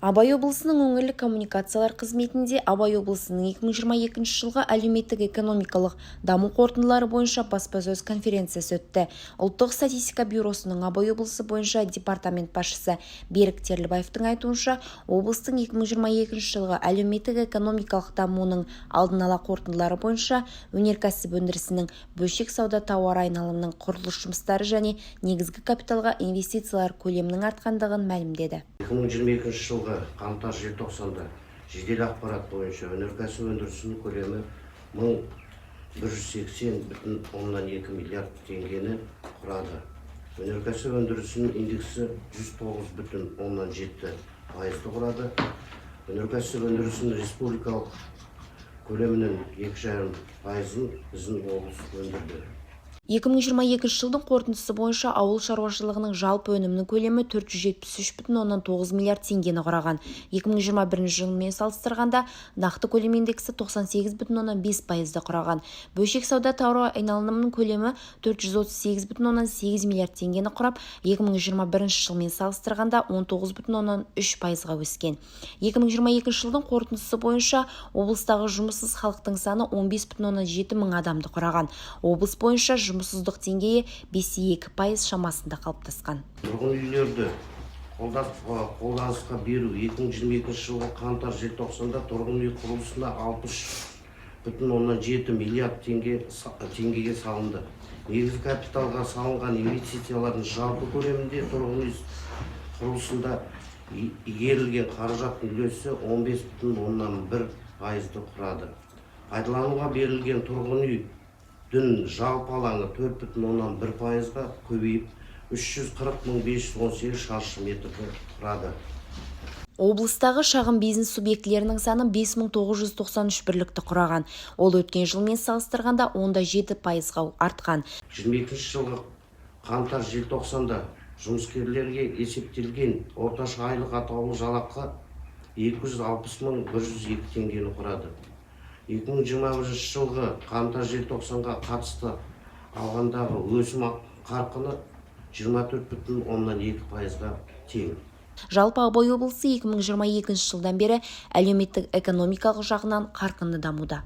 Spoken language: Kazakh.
Абай облысының өңірлік коммуникациялар қызметінде Абай облысының 2022 жылғы әлеуметтік-экономикалық даму қорытындылары бойынша баспасөз конференциясы өтті. Ұлттық статистика бюросының Абай облысы бойынша департамент басшысы Берік Терлібаевтың айтуынша, облыстың 2022 жылғы әлеуметтік-экономикалық дамуының алдын ала қорытындылары бойынша өнеркәсіп өндірісінің, бөлшек сауда тауар айналымының, құрылыс жұмыстары және негізгі капиталға инвестициялар көлемінің артқандығын мәлімдеді. 2022 жылғы қаңтар-желтоқсанда жедел ақпарат бойынша өнеркәсіп өндірісінің көлемі 1180,2 миллиард теңгені құрады. Өнеркәсіп өндірісінің индексі 109,7 пайызды құрады. Өнеркәсіп өндірісінің республикалық көлемінің 2,5 пайызын біздің облыс өндірді. 2022 жылдың қорытындысы бойынша ауыл шаруашылығының жалпы өнімінің көлемі 473,9 миллиард теңгені құраған. 2021 жылмен салыстырғанда нақты көлем индексі 98,5 пайызды құраған. Бөлшек сауда тауар айналымының көлемі 438,8 миллиард теңгені құрап, 2021 жылмен салыстырғанда 19,3 пайызға өскен. 2022 жылдың қорытындысы бойынша облыстағы жұмыссыз халықтың саны 15,7 мың адамды құраған. Облыс бойынша жұмыссыздық деңгейі 5,2% шамасында қалыптасқан. Тұрғын үйлерді қолданысқа беру 2022 жылғы қаңтар-желтоқсанда тұрғын үй құрылысына 60,7 миллиард теңгеге салынды. Негізгі капиталға салынған инвестициялардың жалпы көлемінде тұрғын үй құрылысында игерілген қаражаттың үлесі 15,1 пайызды құрады. Пайдалануға берілген тұрғын үй жалпы алаңы 4,1 пайызға көбейіп 340,518 шаршы метрді құрады. Облыстағы шағын бизнес субъектілерінің саны 5,993 бірлікті құраған. Ол өткен жылмен салыстырғанда 17 пайызға артқан. 22 жылғы қаңтар-желтоқсанда жұмыскерлерге есептелген орташа айлық атаулы жалақы 260,102 теңгені құрады. 2021 жылғы қаңтар-желтоқсанға қатысты алғандағы өсім қарқыны 24,2 пайызға тең. Жалпы Абай облысы 2022 жылдан бері әлеуметтік-экономикалық жағынан қарқынды дамуда.